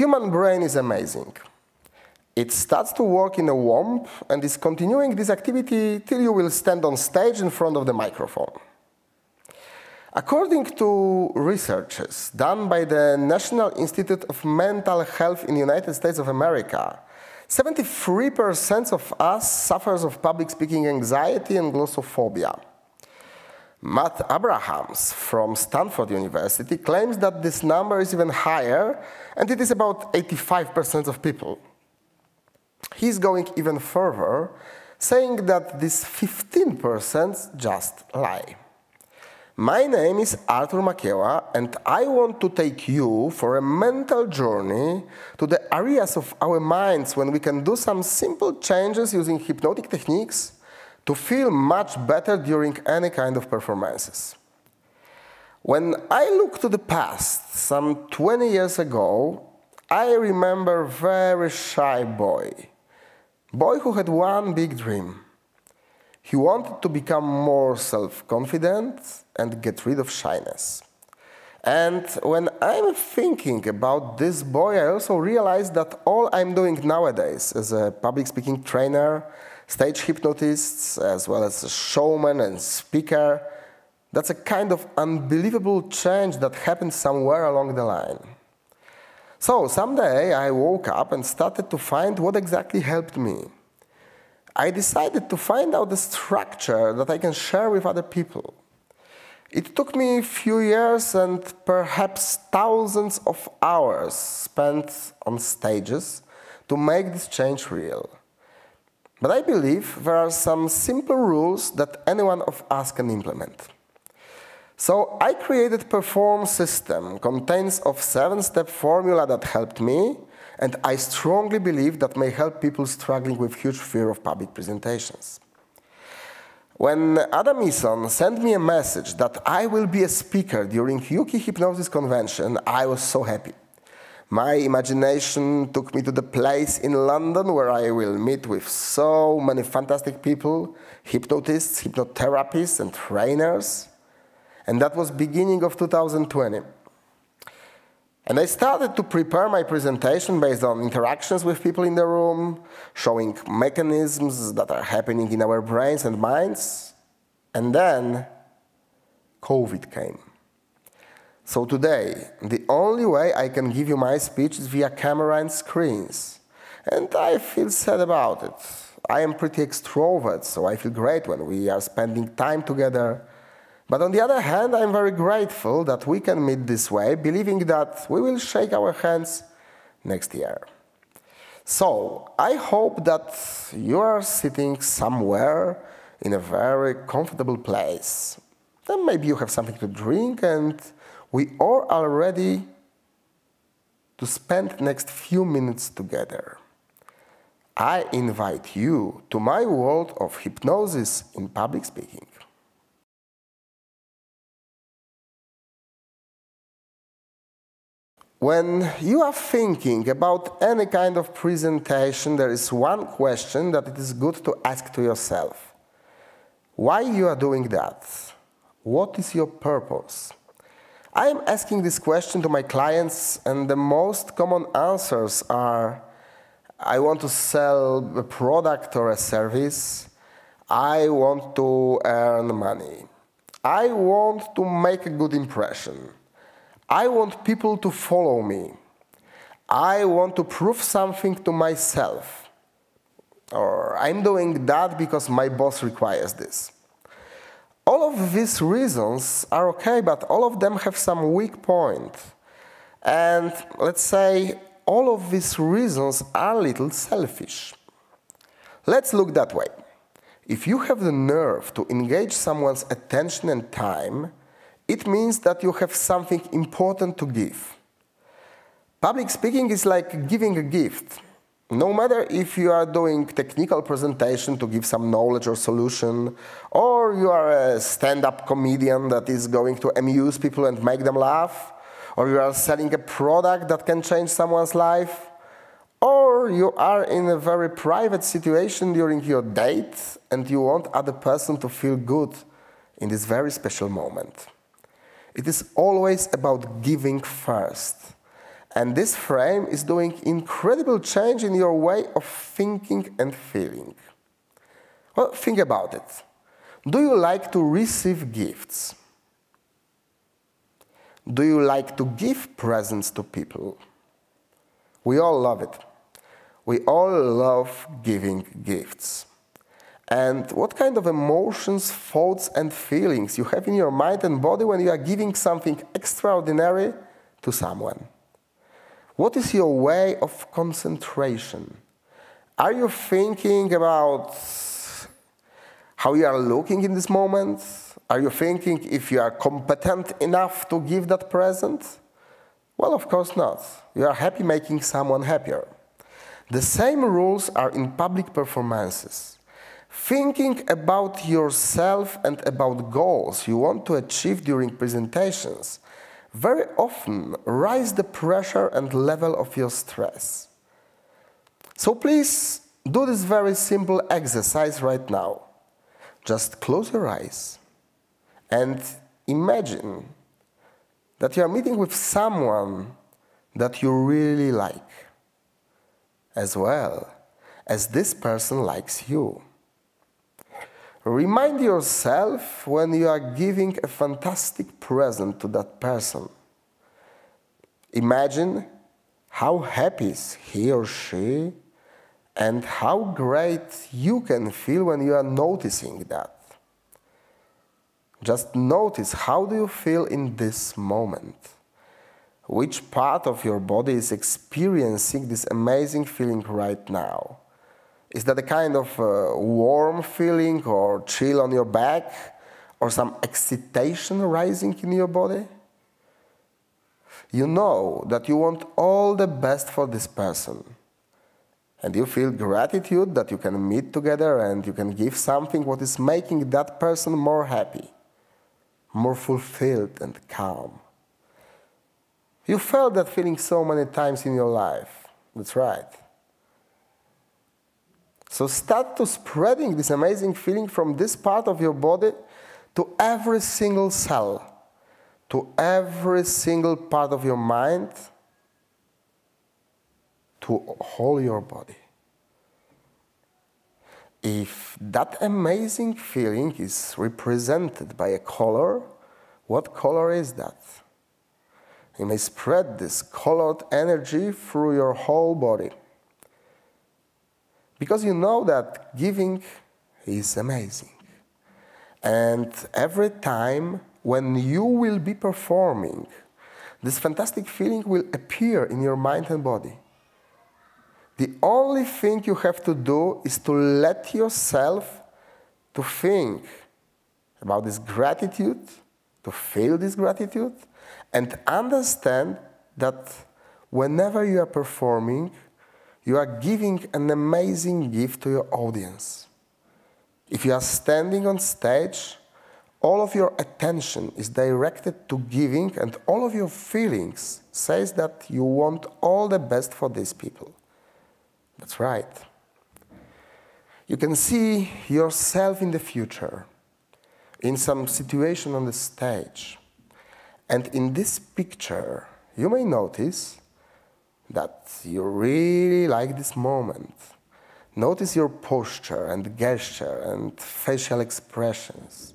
human brain is amazing. It starts to work in a womb and is continuing this activity till you will stand on stage in front of the microphone. According to researches done by the National Institute of Mental Health in the United States of America, 73% of us suffers of public speaking anxiety and glossophobia. Matt Abrahams from Stanford University claims that this number is even higher, and it is about 85% of people. He's going even further, saying that this 15% just lie. My name is Artur Makiela, and I want to take you for a mental journey to the areas of our minds when we can do some simple changes using hypnotic techniques to feel much better during any kind of performances. When I look to the past, some 20 years ago, I remember a very shy boy who had one big dream. He wanted to become more self-confident and get rid of shyness. And when I'm thinking about this boy, I also realize that all I'm doing nowadays as a public speaking trainer, stage hypnotist, as well as a showman and speaker, that's a kind of unbelievable change that happened somewhere along the line. So someday I woke up and started to find what exactly helped me. I decided to find out the structure that I can share with other people. It took me a few years and perhaps thousands of hours spent on stages to make this change real. But I believe there are some simple rules that any one of us can implement. So I created a Perform system, contains of 7-step formula that helped me, and I strongly believe that may help people struggling with huge fear of public presentations. When Adam Eason sent me a message that I will be a speaker during UK Hypnosis convention, I was so happy. My imagination took me to the place in London where I will meet with so many fantastic people, hypnotists, hypnotherapists, and trainers. And that was beginning of 2020. And I started to prepare my presentation based on interactions with people in the room, showing mechanisms that are happening in our brains and minds. And then COVID came. So today, the only way I can give you my speech is via camera and screens. And I feel sad about it. I am pretty extrovert, so I feel great when we are spending time together. But on the other hand, I'm very grateful that we can meet this way, believing that we will shake our hands next year. So, I hope that you are sitting somewhere in a very comfortable place. Then maybe you have something to drink, and we all are ready to spend next few minutes together. I invite you to my world of hypnosis in public speaking. When you are thinking about any kind of presentation, there is one question that it is good to ask to yourself. Why you are doing that? What is your purpose? I am asking this question to my clients, and the most common answers are, I want to sell a product or a service. I want to earn money. I want to make a good impression. I want people to follow me. I want to prove something to myself. Or I'm doing that because my boss requires this. All of these reasons are okay, but all of them have some weak point. And let's say all of these reasons are a little selfish. Let's look that way. If you have the nerve to engage someone's attention and time, it means that you have something important to give. Public speaking is like giving a gift. No matter if you are doing technical presentation to give some knowledge or solution, or you are a stand-up comedian that is going to amuse people and make them laugh, or you are selling a product that can change someone's life, or you are in a very private situation during your date and you want other person to feel good in this very special moment. It is always about giving first. And this frame is doing incredible change in your way of thinking and feeling. Well, think about it. Do you like to receive gifts? Do you like to give presents to people? We all love it. We all love giving gifts. And what kind of emotions, thoughts, and feelings you have in your mind and body when you are giving something extraordinary to someone? What is your way of concentration? Are you thinking about how you are looking in this moment? Are you thinking if you are competent enough to give that present? Well, of course not. You are happy making someone happier. The same rules are in public performances. Thinking about yourself and about goals you want to achieve during presentations very often rise the pressure and level of your stress. So please do this very simple exercise right now. Just close your eyes and imagine that you are meeting with someone that you really like, as well as this person likes you. Remind yourself when you are giving a fantastic present to that person. Imagine how happy is he or she and how great you can feel when you are noticing that. Just notice, how do you feel in this moment? Which part of your body is experiencing this amazing feeling right now? Is that a kind of warm feeling or chill on your back or some excitation rising in your body? You know that you want all the best for this person. And you feel gratitude that you can meet together and you can give something what is making that person more happy, more fulfilled and calm. You felt that feeling so many times in your life. That's right. So start to spreading this amazing feeling from this part of your body to every single cell, to every single part of your mind, to whole your body. If that amazing feeling is represented by a color, what color is that? You may spread this colored energy through your whole body. Because you know that giving is amazing. And every time when you will be performing, this fantastic feeling will appear in your mind and body. The only thing you have to do is to let yourself to think about this gratitude, to feel this gratitude, and understand that whenever you are performing, you are giving an amazing gift to your audience. If you are standing on stage, all of your attention is directed to giving, and all of your feelings says that you want all the best for these people. That's right. You can see yourself in the future, in some situation on the stage. And in this picture, you may notice that you really like this moment. Notice your posture and gesture and facial expressions.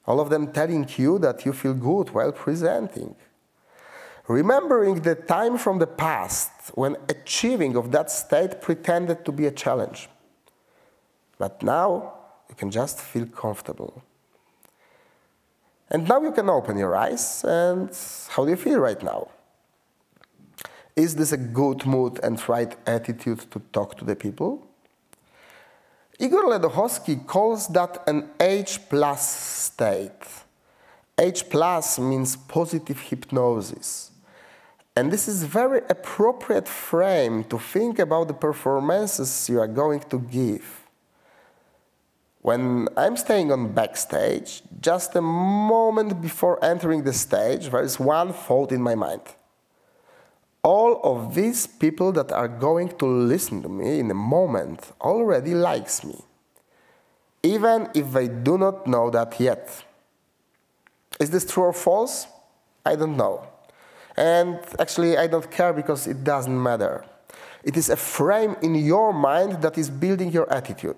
All of them telling you that you feel good while presenting. Remembering the time from the past when achieving of that state pretended to be a challenge. But now you can just feel comfortable. And now you can open your eyes, and how do you feel right now? Is this a good mood and right attitude to talk to the people? Igor Ledochowski calls that an H+ state. H+ means positive hypnosis. And this is a very appropriate frame to think about the performances you are going to give. When I'm staying on backstage, just a moment before entering the stage, there is one thought in my mind. All of these people that are going to listen to me in a moment already likes me, even if they do not know that yet. Is this true or false? I don't know. And actually, I don't care because it doesn't matter. It is a frame in your mind that is building your attitude.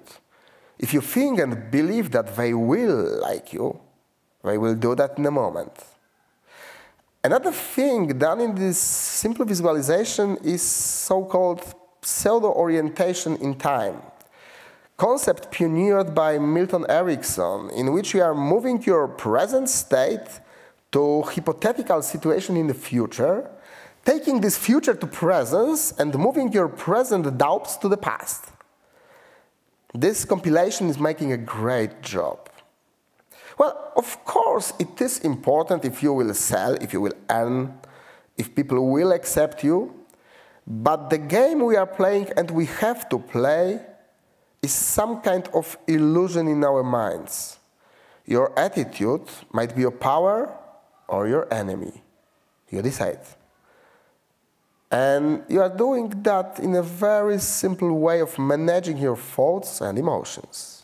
If you think and believe that they will like you, they will do that in a moment. Another thing done in this simple visualization is so-called pseudo-orientation in time. Concept pioneered by Milton Erickson, in which you are moving your present state to hypothetical situation in the future, taking this future to presence and moving your present doubts to the past. This compilation is making a great job. Well, of course, it is important if you will sell, if you will earn, if people will accept you. But the game we are playing and we have to play is some kind of illusion in our minds. Your attitude might be your power or your enemy. You decide. And you are doing that in a very simple way of managing your thoughts and emotions.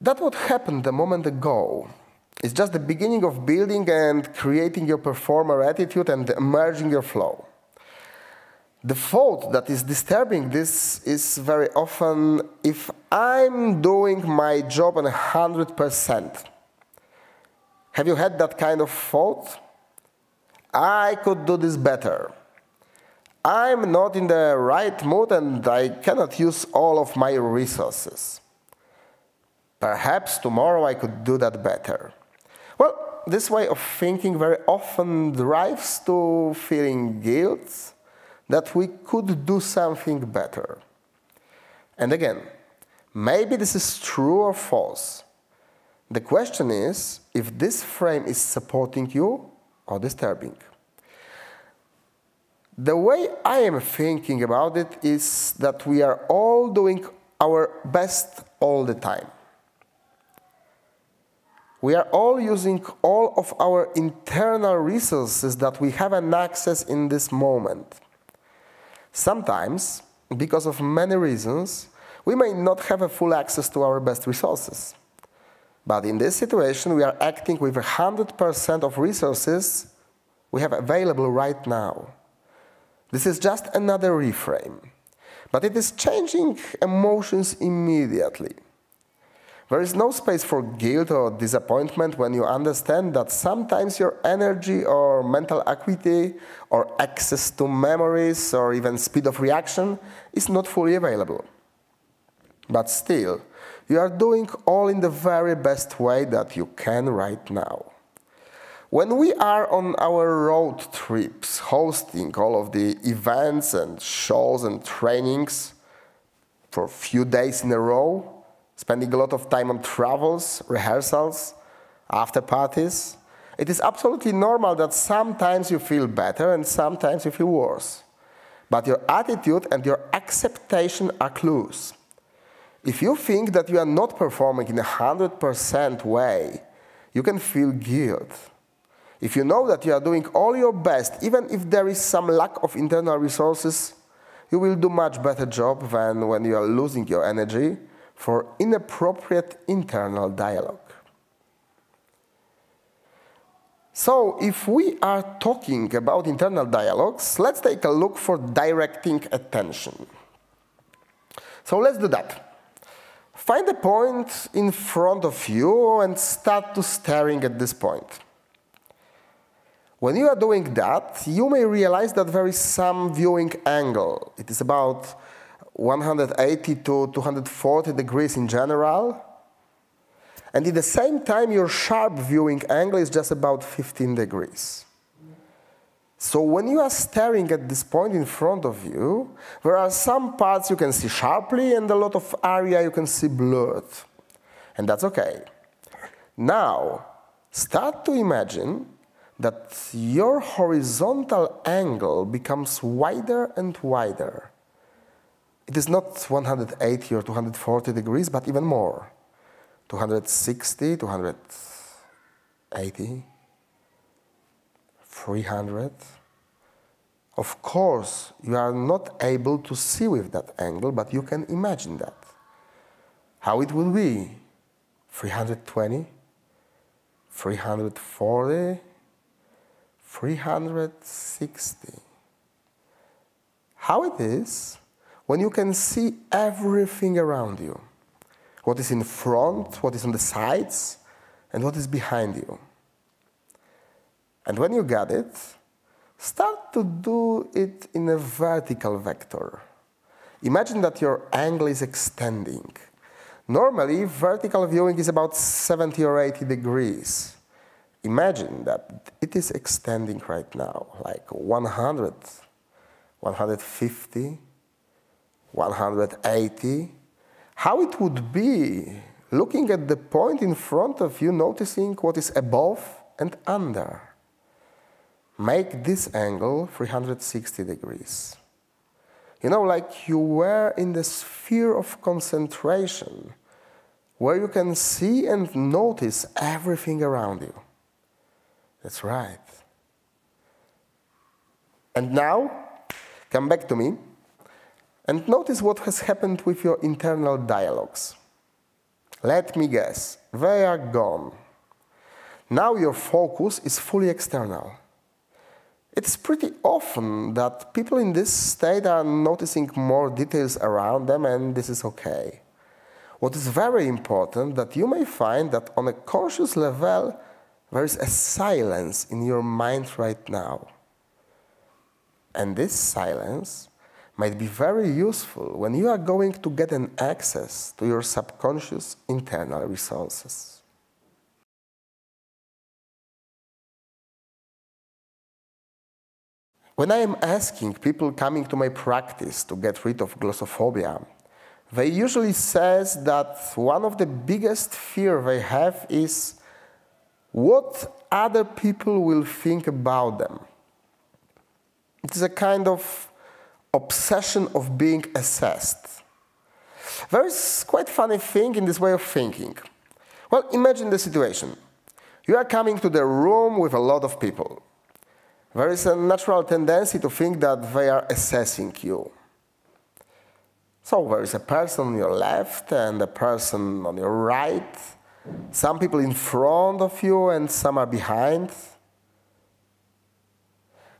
That what happened a moment ago is just the beginning of building and creating your performer attitude and emerging your flow. The thought that is disturbing this is very often, if I'm doing my job on 100%. Have you had that kind of thought? I could do this better. I'm not in the right mood and I cannot use all of my resources. Perhaps tomorrow I could do that better. Well, this way of thinking very often drives to feeling guilt that we could do something better. And again, maybe this is true or false. The question is if this frame is supporting you or disturbing. The way I am thinking about it is that we are all doing our best all the time. We are all using all of our internal resources that we have an access in this moment. Sometimes, because of many reasons, we may not have a full access to our best resources. But in this situation, we are acting with 100% of resources we have available right now. This is just another reframe. But it is changing emotions immediately. There is no space for guilt or disappointment when you understand that sometimes your energy or mental acuity or access to memories or even speed of reaction is not fully available. But still, you are doing all in the very best way that you can right now. When we are on our road trips, hosting all of the events and shows and trainings for a few days in a row, spending a lot of time on travels, rehearsals, after parties, it is absolutely normal that sometimes you feel better and sometimes you feel worse. But your attitude and your acceptation are clues. If you think that you are not performing in a 100% way, you can feel guilt. If you know that you are doing all your best, even if there is some lack of internal resources, you will do much better job than when you are losing your energy for inappropriate internal dialogue. So, if we are talking about internal dialogues, let's take a look for directing attention. So let's do that. Find a point in front of you and start to staring at this point. When you are doing that, you may realize that there is some viewing angle. It is about 180 to 240 degrees in general. And at the same time, your sharp viewing angle is just about 15 degrees. So when you are staring at this point in front of you, there are some parts you can see sharply and a lot of area you can see blurred. And that's okay. Now, start to imagine that your horizontal angle becomes wider and wider. It is not 180 or 240 degrees, but even more. 260, 280, 300. Of course, you are not able to see with that angle, but you can imagine that. How it will be? 320, 340, 360. How it is when you can see everything around you? What is in front, what is on the sides, and what is behind you. And when you got it, start to do it in a vertical vector. Imagine that your angle is extending. Normally, vertical viewing is about 70 or 80 degrees. Imagine that it is extending right now, like 100, 150, 180. How it would be looking at the point in front of you, noticing what is above and under. Make this angle 360 degrees. You know, like you were in the sphere of concentration, where you can see and notice everything around you. That's right. And now, come back to me, and notice what has happened with your internal dialogues. Let me guess, they are gone. Now your focus is fully external. It's pretty often that people in this state are noticing more details around them, and this is okay. What is very important that you may find that on a conscious level, there is a silence in your mind right now. And this silence might be very useful when you are going to get an access to your subconscious internal resources. When I am asking people coming to my practice to get rid of glossophobia, they usually say that one of the biggest fears they have is what other people will think about them. It is a kind of obsession of being assessed. There is quite a funny thing in this way of thinking. Well, imagine the situation. You are coming to the room with a lot of people. There is a natural tendency to think that they are assessing you. So there is a person on your left and a person on your right, some people in front of you and some are behind.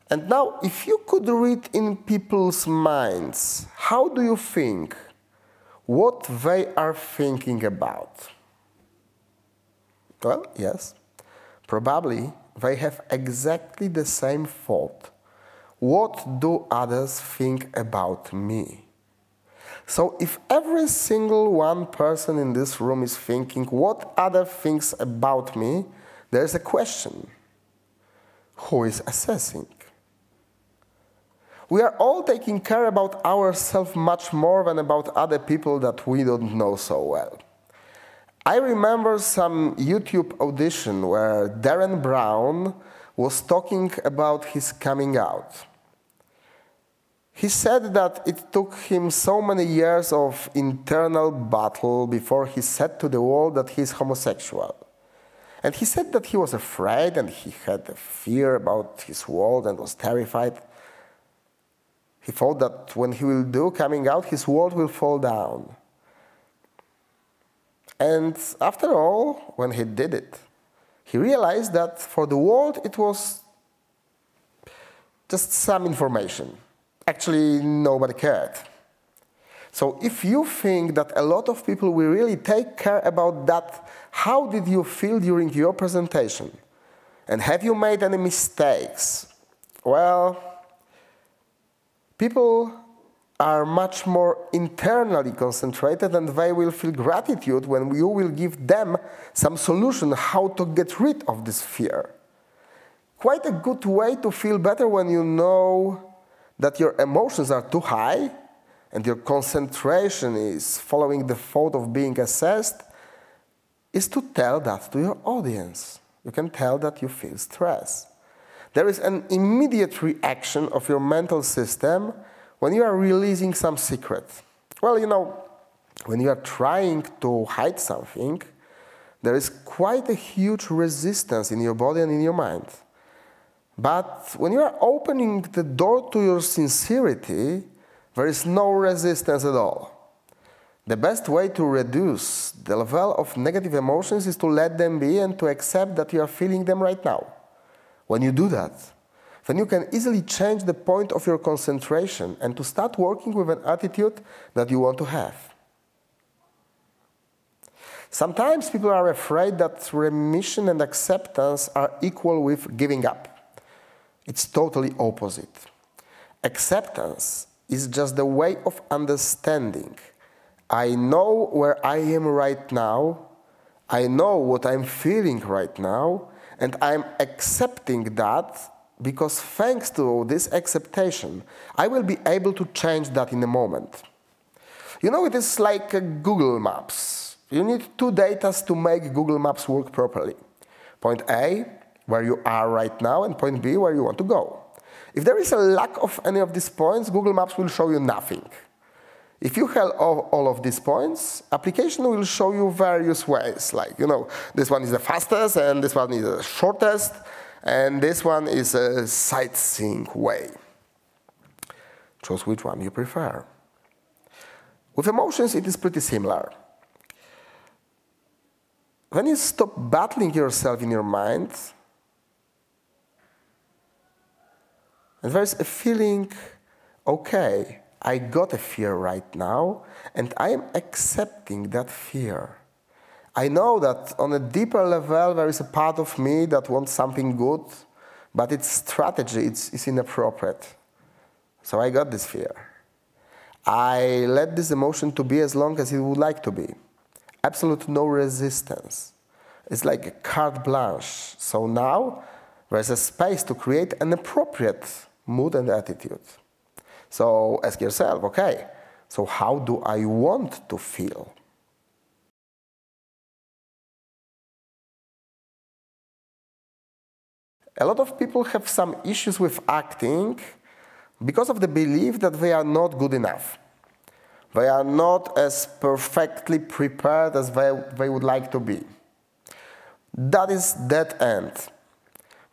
And now, if you could read in people's minds, how do you think? What they are thinking about? Well, yes, probably they have exactly the same thought. What do others think about me? So if every single one person in this room is thinking what other thinks about me, there's a question. Who is assessing? We are all taking care about ourselves much more than about other people that we don't know so well. I remember some YouTube audition where Darren Brown was talking about his coming out. He said that it took him so many years of internal battle before he said to the world that he is homosexual. And he said that he was afraid and he had a fear about his world and was terrified. He thought that when he will do coming out, his world will fall down. And after all, when he did it, he realized that for the world it was just some information. Actually, nobody cared. So if you think that a lot of people will really take care about that, how did you feel during your presentation? And have you made any mistakes? Well, people are much more internally concentrated and they will feel gratitude when you will give them some solution how to get rid of this fear. Quite a good way to feel better when you know that your emotions are too high and your concentration is following the thought of being assessed is to tell that to your audience. You can tell that you feel stress. There is an immediate reaction of your mental system when you are releasing some secret. Well, you know, when you are trying to hide something, there is quite a huge resistance in your body and in your mind. But when you are opening the door to your sincerity, there is no resistance at all. The best way to reduce the level of negative emotions is to let them be and to accept that you are feeling them right now. When you do that, then you can easily change the point of your concentration and to start working with an attitude that you want to have. Sometimes people are afraid that remission and acceptance are equal with giving up. It's totally opposite. Acceptance is just the way of understanding. I know where I am right now, I know what I'm feeling right now, and I'm accepting that because thanks to this acceptation, I will be able to change that in a moment. You know, it is like Google Maps. You need two data to make Google Maps work properly. Point A, where you are right now, and point B, where you want to go. If there is a lack of any of these points, Google Maps will show you nothing. If you have all of these points, application will show you various ways, like, you know, this one is the fastest, and this one is the shortest, and this one is a sightseeing way. Choose which one you prefer. With emotions, it is pretty similar. When you stop battling yourself in your mind, and there's a feeling, okay, I got a fear right now, and I am accepting that fear. I know that on a deeper level there is a part of me that wants something good, but its strategy is inappropriate. So I got this fear. I let this emotion to be as long as it would like to be. Absolute no resistance. It's like a carte blanche. So now there's a space to create an appropriate mood and attitude. So ask yourself, okay, so how do I want to feel? A lot of people have some issues with acting because of the belief that they are not good enough. They are not as perfectly prepared as they would like to be. That is dead end.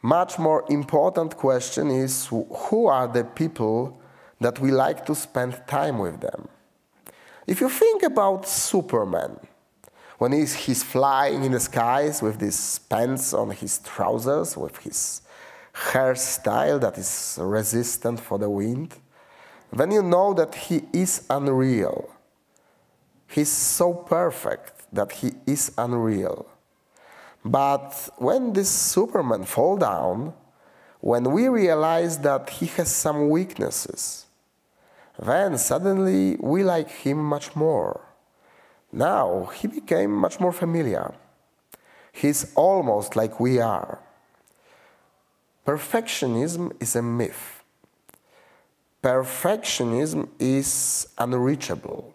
Much more important question is, who are the people that we like to spend time with them? If you think about Superman, when he's flying in the skies with these pants on his trousers, with his hairstyle that is resistant for the wind, then you know that he is unreal. He's so perfect that he is unreal. But when this Superman falls down, when we realize that he has some weaknesses, then suddenly we like him much more. Now he became much more familiar. He's almost like we are. Perfectionism is a myth. Perfectionism is unreachable.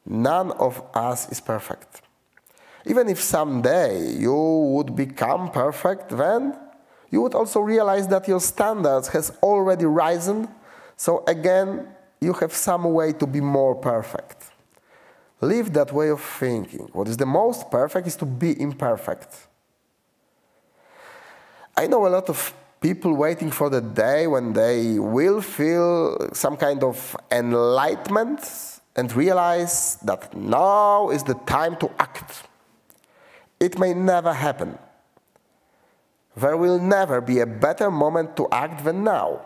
None of us is perfect. Even if someday you would become perfect, then you would also realize that your standards has already risen, so again, you have some way to be more perfect. Live that way of thinking. What is the most perfect is to be imperfect. I know a lot of people waiting for the day when they will feel some kind of enlightenment and realize that now is the time to act. It may never happen. There will never be a better moment to act than now.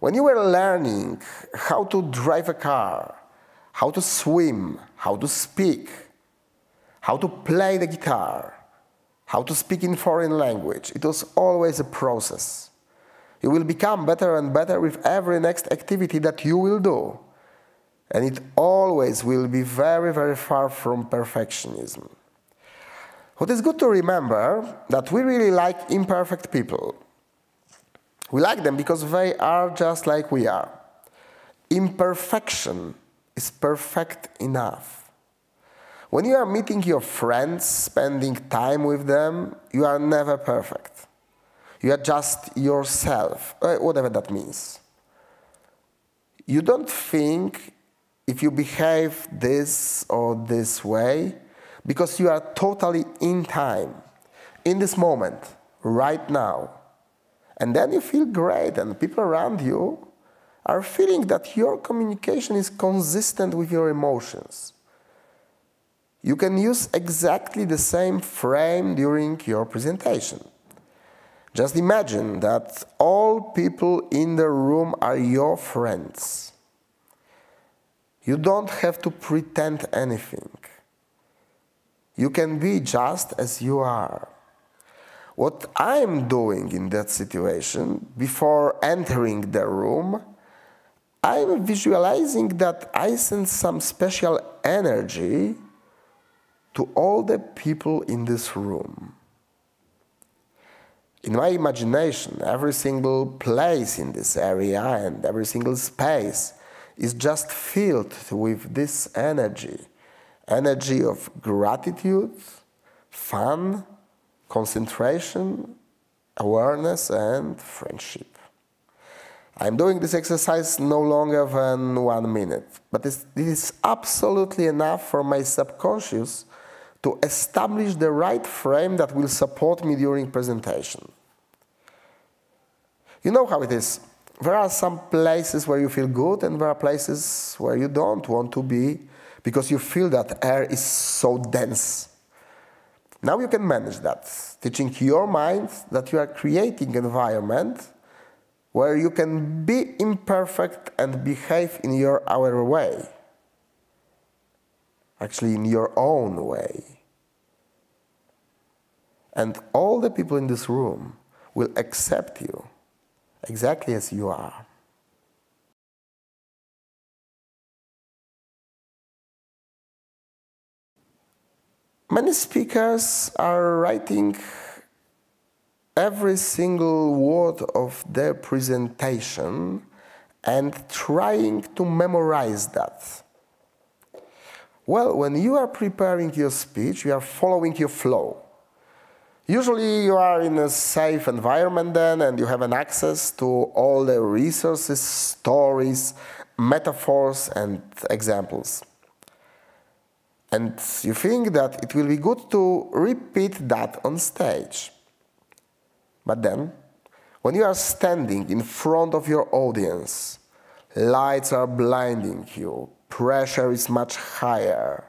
When you were learning how to drive a car, how to swim, how to speak, how to play the guitar, how to speak in foreign language, it was always a process. You will become better and better with every next activity that you will do. And it always will be very, very far from perfectionism. What is good to remember that we really like imperfect people. We like them because they are just like we are. Imperfection is perfect enough. When you are meeting your friends, spending time with them, you are never perfect. You are just yourself, whatever that means. You don't think if you behave this or this way, because you are totally in time, in this moment, right now. And then you feel great, and people around you are feeling that your communication is consistent with your emotions. You can use exactly the same frame during your presentation. Just imagine that all people in the room are your friends. You don't have to pretend anything. You can be just as you are. What I'm doing in that situation, before entering the room, I'm visualizing that I send some special energy to all the people in this room. In my imagination, every single place in this area and every single space is just filled with this energy. Energy of gratitude, fun, concentration, awareness, and friendship. I'm doing this exercise no longer than 1 minute, but this is absolutely enough for my subconscious to establish the right frame that will support me during presentation. You know how it is. There are some places where you feel good and there are places where you don't want to be because you feel that air is so dense. Now you can manage that, teaching your mind that you are creating an environment where you can be imperfect and behave in your our way. Actually, in your own way. And all the people in this room will accept you exactly as you are. Many speakers are writing every single word of their presentation and trying to memorize that. Well, when you are preparing your speech, you are following your flow. Usually you are in a safe environment then and you have an access to all the resources, stories, metaphors and examples. And you think that it will be good to repeat that on stage. But then, when you are standing in front of your audience, lights are blinding you, pressure is much higher,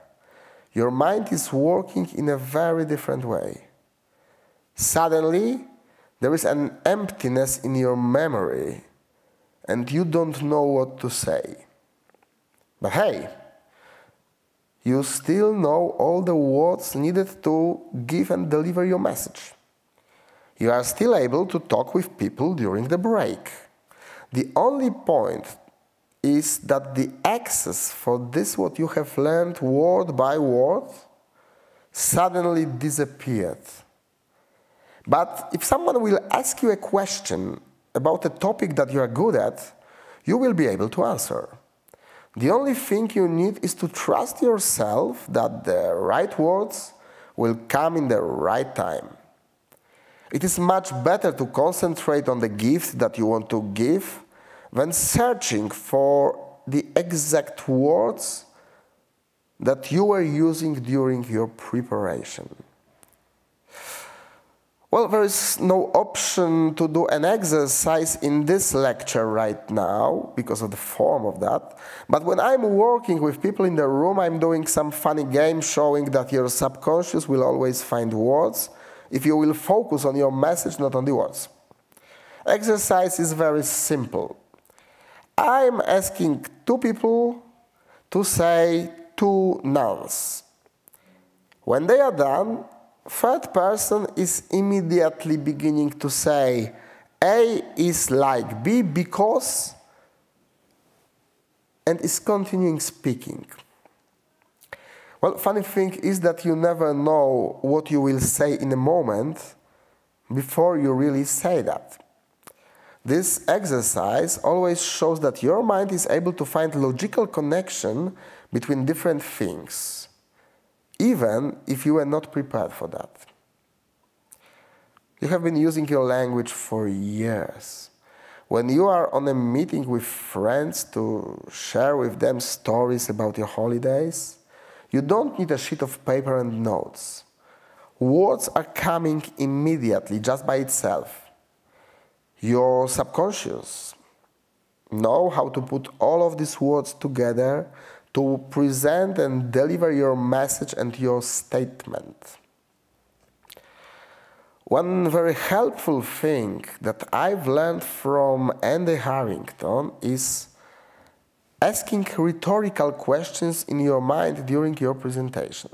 your mind is working in a very different way. Suddenly, there is an emptiness in your memory, and you don't know what to say. But hey, you still know all the words needed to give and deliver your message. You are still able to talk with people during the break. The only point is that the access for this, what you have learned word by word, suddenly disappeared. But if someone will ask you a question about a topic that you are good at, you will be able to answer. The only thing you need is to trust yourself that the right words will come in the right time. It is much better to concentrate on the gift that you want to give than searching for the exact words that you were using during your preparation. Well, there is no option to do an exercise in this lecture right now because of the form of that. But when I'm working with people in the room, I'm doing some funny game showing that your subconscious will always find words if you will focus on your message, not on the words. Exercise is very simple. I'm asking two people to say two nouns. When they are done, third person is immediately beginning to say A is like B because, and is continuing speaking. Well, funny thing is that you never know what you will say in a moment before you really say that. This exercise always shows that your mind is able to find logical connection between different things, even if you were not prepared for that. You have been using your language for years. When you are on a meeting with friends to share with them stories about your holidays, you don't need a sheet of paper and notes. Words are coming immediately, just by itself. Your subconscious know how to put all of these words together to present and deliver your message and your statement. One very helpful thing that I've learned from Andy Harrington is asking rhetorical questions in your mind during your presentation.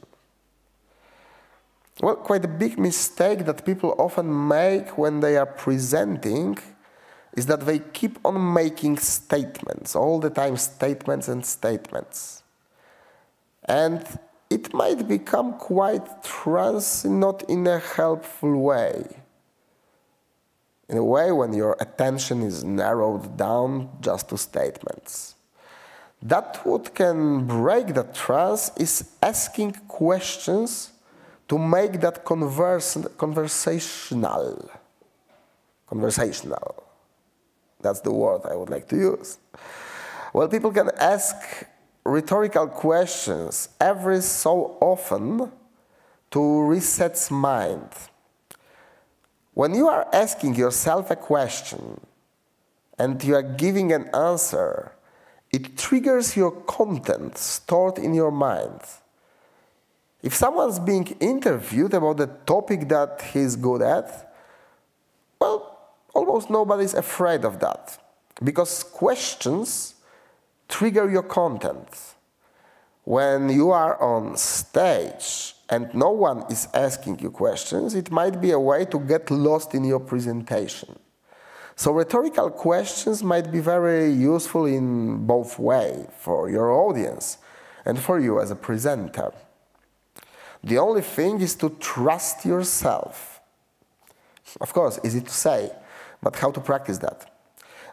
Well, quite a big mistake that people often make when they are presenting is that they keep on making statements, all the time statements and statements. And it might become quite trance, not in a helpful way. In a way when your attention is narrowed down just to statements. That what can break the trance is asking questions to make that conversational. Conversational. That's the word I would like to use. Well, people can ask rhetorical questions every so often to reset mind. When you are asking yourself a question and you are giving an answer, it triggers your content stored in your mind. If someone's being interviewed about the topic that he's good at, well, almost nobody's afraid of that, because questions trigger your content. When you are on stage and no one is asking you questions, it might be a way to get lost in your presentation. So rhetorical questions might be very useful in both ways, for your audience and for you as a presenter. The only thing is to trust yourself. Of course, easy to say, but how to practice that?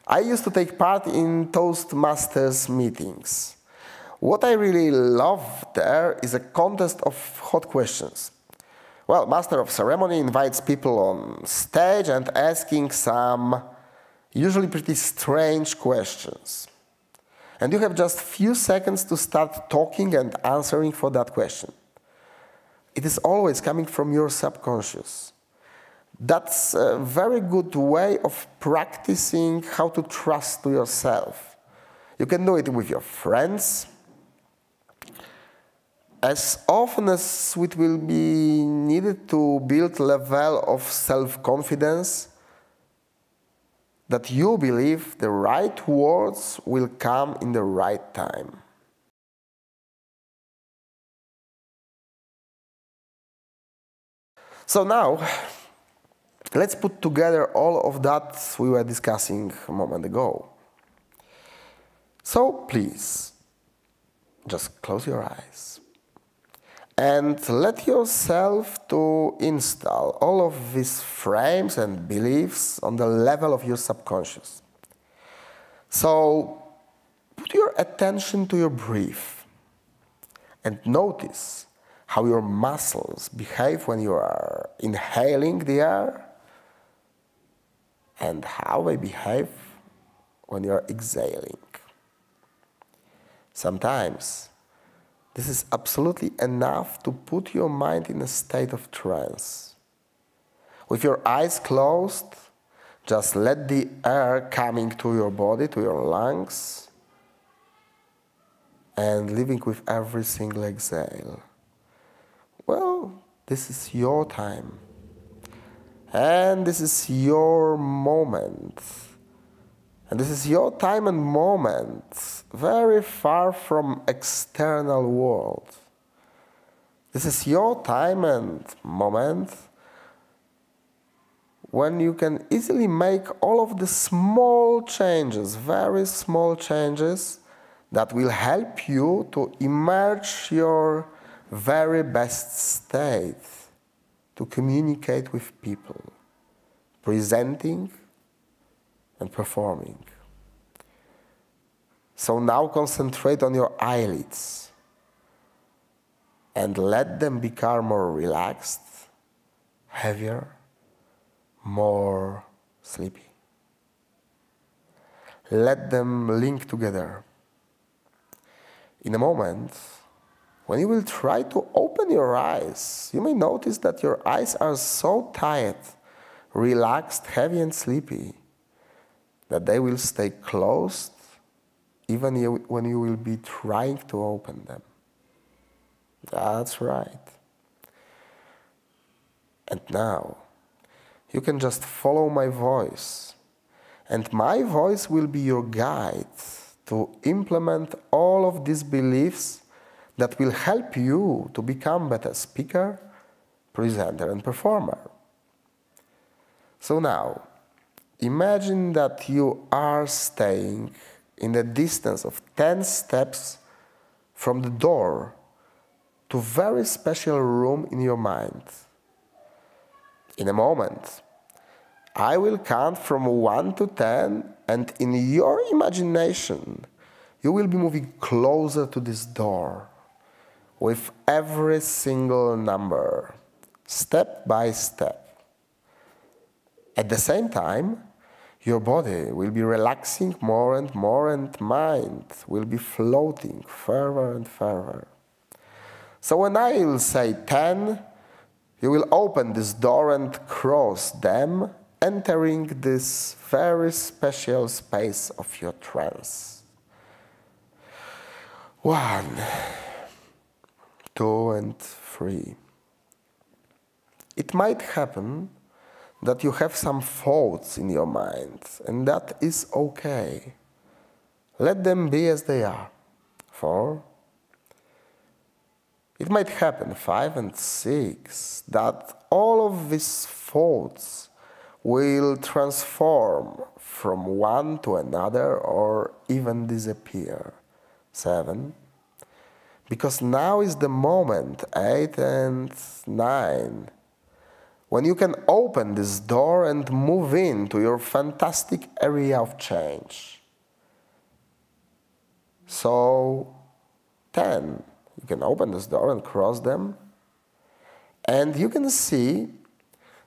I used to take part in Toastmasters meetings. What I really love there is a contest of hot questions. Well, Master of Ceremony invites people on stage and asking some usually pretty strange questions. And you have just few seconds to start talking and answering for that question. It is always coming from your subconscious. That's a very good way of practicing how to trust to yourself. You can do it with your friends. As often as it will be needed to build a level of self-confidence, that you believe the right words will come in the right time. So now, let's put together all of that we were discussing a moment ago. So please, just close your eyes and let yourself to install all of these frames and beliefs on the level of your subconscious. So put your attention to your breath and notice how your muscles behave when you are inhaling the air and how they behave when you are exhaling. Sometimes this is absolutely enough to put your mind in a state of trance. With your eyes closed, just let the air coming to your body, to your lungs, and living with every single exhale. Well, this is your time. And this is your moment. And this is your time and moment, very far from external world. This is your time and moment when you can easily make all of the small changes, very small changes, that will help you to emerge your very best state to communicate with people, presenting and performing. So now concentrate on your eyelids and let them become more relaxed, heavier, more sleepy. Let them link together. In a moment, when you will try to open your eyes, you may notice that your eyes are so tired, relaxed, heavy and sleepy, that they will stay closed even when you will be trying to open them. That's right. And now, you can just follow my voice, and my voice will be your guide to implement all of these beliefs that will help you to become better speaker, presenter, and performer. So now, imagine that you are staying in a distance of 10 steps from the door to a very special room in your mind. In a moment, I will count from 1 to 10, and in your imagination, you will be moving closer to this door with every single number, step by step. At the same time, your body will be relaxing more and more, and mind will be floating further and further. So when I will say 10, you will open this door and cross them, entering this very special space of your trance. 1, 2, and 3. It might happen that you have some thoughts in your mind, and that is okay. Let them be as they are. 4. It might happen, 5 and 6, that all of these thoughts will transform from one to another or even disappear. 7. Because now is the moment, 8 and 9, when you can open this door and move into your fantastic area of change. So, 10. You can open this door and cross them, and you can see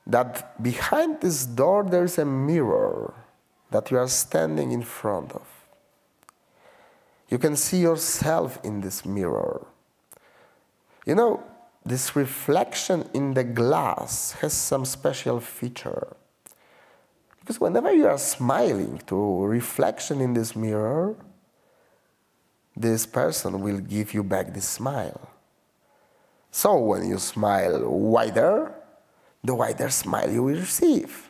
that behind this door there is a mirror that you are standing in front of. You can see yourself in this mirror. You know, this reflection in the glass has some special feature. Because whenever you are smiling to reflection in this mirror, this person will give you back this smile. So when you smile wider, the wider smile you will receive.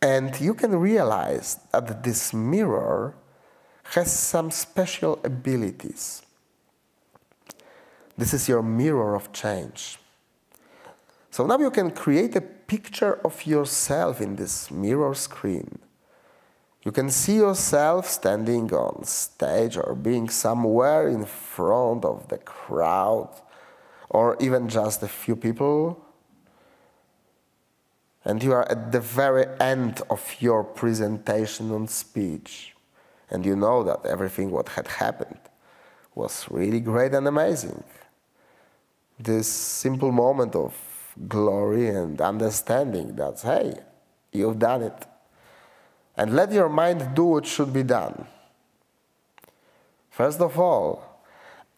And you can realize that this mirror has some special abilities. This is your mirror of change. So now you can create a picture of yourself in this mirror screen. You can see yourself standing on stage or being somewhere in front of the crowd, or even just a few people. And you are at the very end of your presentation and speech. And you know that everything what had happened was really great and amazing. This simple moment of glory and understanding that, hey, you've done it. And let your mind do what should be done. First of all,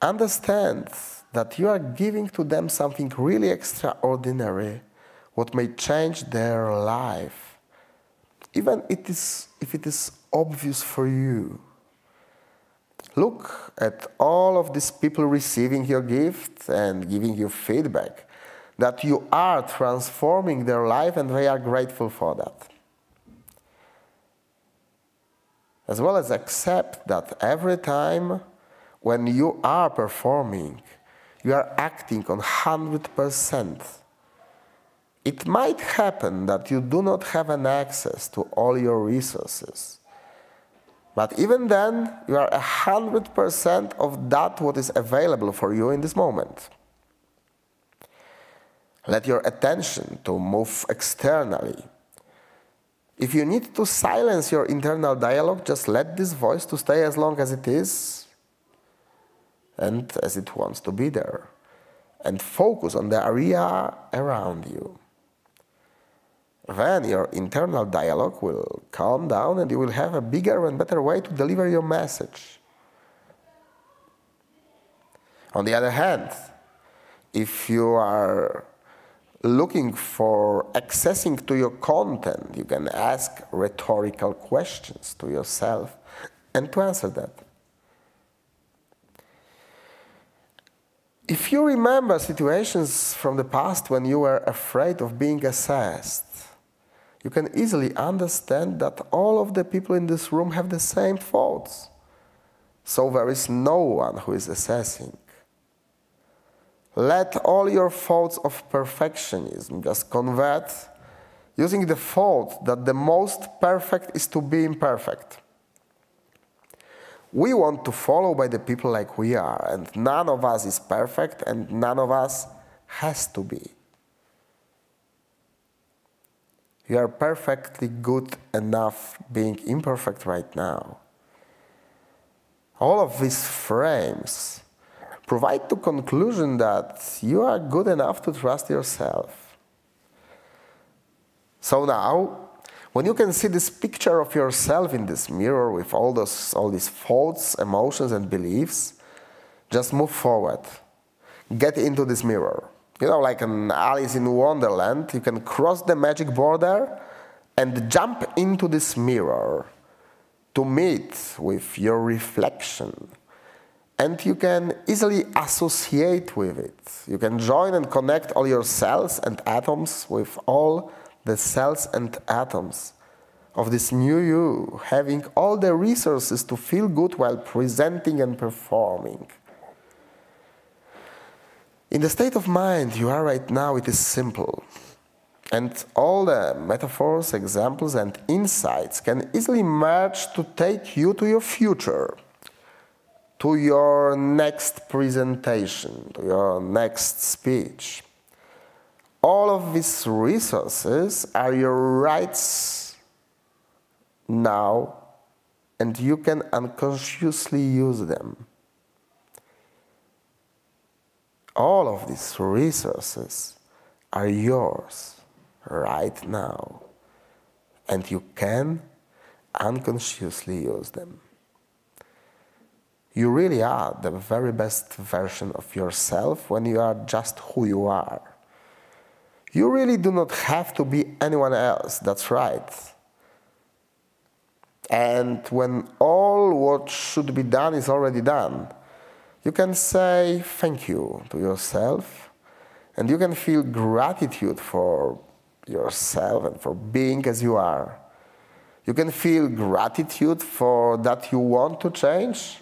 understand that you are giving to them something really extraordinary, what may change their life, even if it is obvious for you. Look at all of these people receiving your gift and giving you feedback, that you are transforming their life and they are grateful for that. As well as accept that every time when you are performing, you are acting on 100%. It might happen that you do not have an access to all your resources. But even then, you are 100% of that what is available for you in this moment. Let your attention to move externally. If you need to silence your internal dialogue, just let this voice to stay as long as it is and as it wants to be there. And focus on the area around you. Then your internal dialogue will calm down and you will have a bigger and better way to deliver your message. On the other hand, if you are looking for accessing to your content, you can ask rhetorical questions to yourself and to answer that. If you remember situations from the past when you were afraid of being assessed, you can easily understand that all of the people in this room have the same thoughts. So there is no one who is assessing. Let all your thoughts of perfectionism just convert using the thought that the most perfect is to be imperfect. We want to follow by the people like we are, and none of us is perfect, and none of us has to be. You are perfectly good enough being imperfect right now. All of these frames provide the conclusion that you are good enough to trust yourself. So now, when you can see this picture of yourself in this mirror with all these thoughts, emotions, and beliefs, just move forward. Get into this mirror. You know, like an Alice in Wonderland, you can cross the magic border and jump into this mirror to meet with your reflection. And you can easily associate with it. You can join and connect all your cells and atoms with all the cells and atoms of this new you, having all the resources to feel good while presenting and performing. In the state of mind you are right now, it is simple. And all the metaphors, examples, and insights can easily merge to take you to your future, to your next presentation, to your next speech. All of these resources are your rights now, and you can unconsciously use them. All of these resources are yours right now, and you can unconsciously use them. You really are the very best version of yourself when you are just who you are. You really do not have to be anyone else, that's right. And when all what should be done is already done, you can say thank you to yourself, and you can feel gratitude for yourself and for being as you are. You can feel gratitude for that you want to change,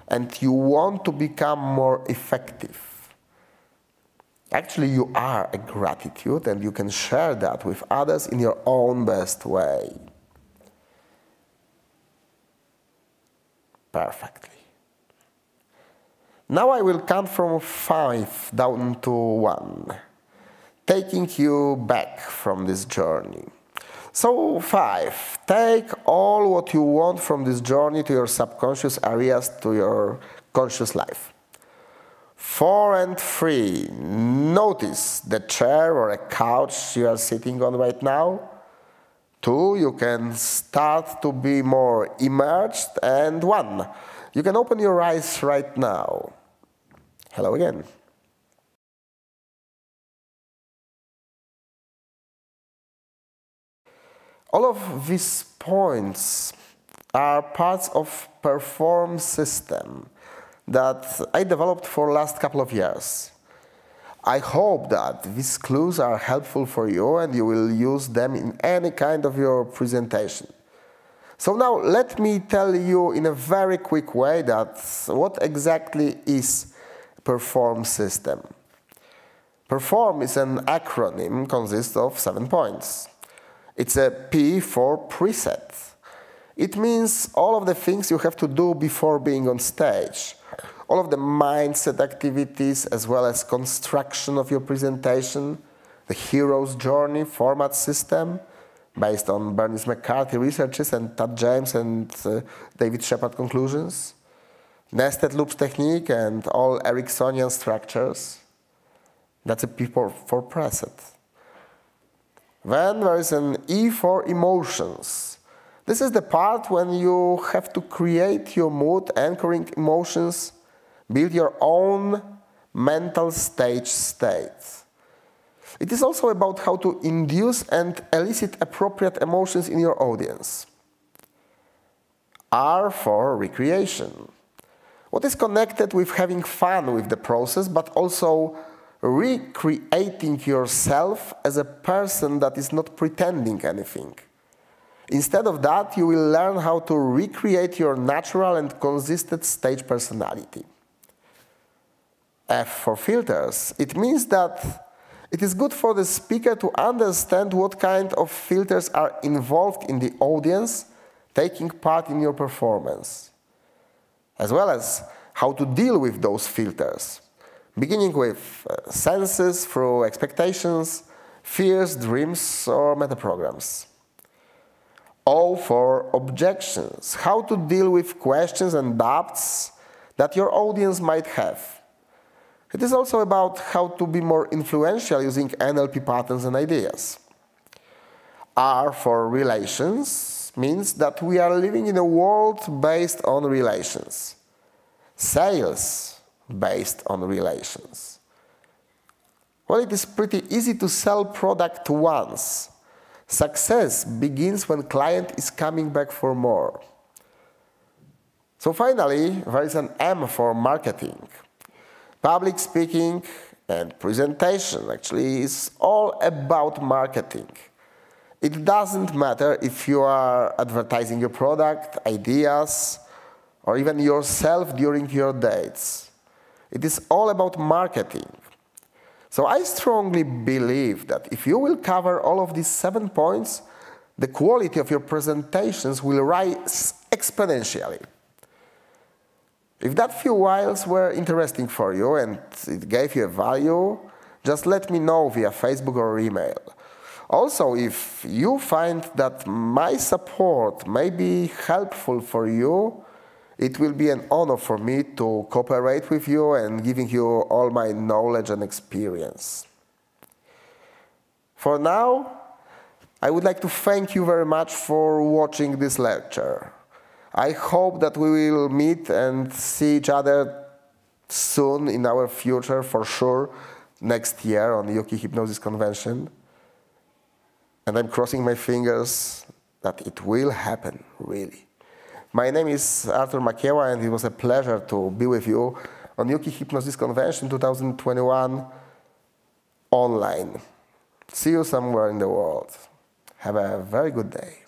and you want to become more effective. Actually, you are a gratitude, and you can share that with others in your own best way. Perfectly. Now I will count from 5 down to 1, taking you back from this journey. So 5, take all what you want from this journey to your subconscious areas, to your conscious life. 4 and 3, notice the chair or a couch you are sitting on right now. 2, you can start to be more immersed. And 1, you can open your eyes right now. Hello again. All of these points are parts of Perform system that I developed for the last couple of years. I hope that these clues are helpful for you and you will use them in any kind of your presentation. So now let me tell you in a very quick way that what exactly is Perform system. Perform is an acronym, consists of 7 points. It's a P for preset. It means all of the things you have to do before being on stage. All of the mindset activities as well as construction of your presentation, the hero's journey format system based on Bernice McCarthy researches and Todd James and David Shepard conclusions, nested loops technique and all Ericksonian structures. That's a P for preset. Then there is an E for emotions. This is the part when you have to create your mood, anchoring emotions, build your own mental state. It is also about how to induce and elicit appropriate emotions in your audience. R for recreation. What is connected with having fun with the process, but also recreating yourself as a person that is not pretending anything. Instead of that, you will learn how to recreate your natural and consistent stage personality. F for filters. It means that it is good for the speaker to understand what kind of filters are involved in the audience taking part in your performance, as well as how to deal with those filters, beginning with senses through expectations, fears, dreams, or metaprograms. O for objections, how to deal with questions and doubts that your audience might have. It is also about how to be more influential using NLP patterns and ideas. R for relations means that we are living in a world based on relations. Sales based on relations. Well, it is pretty easy to sell product once. Success begins when client is coming back for more. So finally, there is an M for marketing. Public speaking and presentation actually is all about marketing. It doesn't matter if you are advertising your product, ideas, or even yourself during your dates. It is all about marketing. So I strongly believe that if you will cover all of these 7 points, the quality of your presentations will rise exponentially. If that few whiles were interesting for you and it gave you a value, just let me know via Facebook or email. Also, if you find that my support may be helpful for you, it will be an honor for me to cooperate with you and giving you all my knowledge and experience. For now, I would like to thank you very much for watching this lecture. I hope that we will meet and see each other soon in our future, for sure, next year on the UK Hypnosis Convention. And I'm crossing my fingers that it will happen, really. My name is Artur Makiela, and it was a pleasure to be with you on UK Hypnosis Convention 2021 online. See you somewhere in the world. Have a very good day.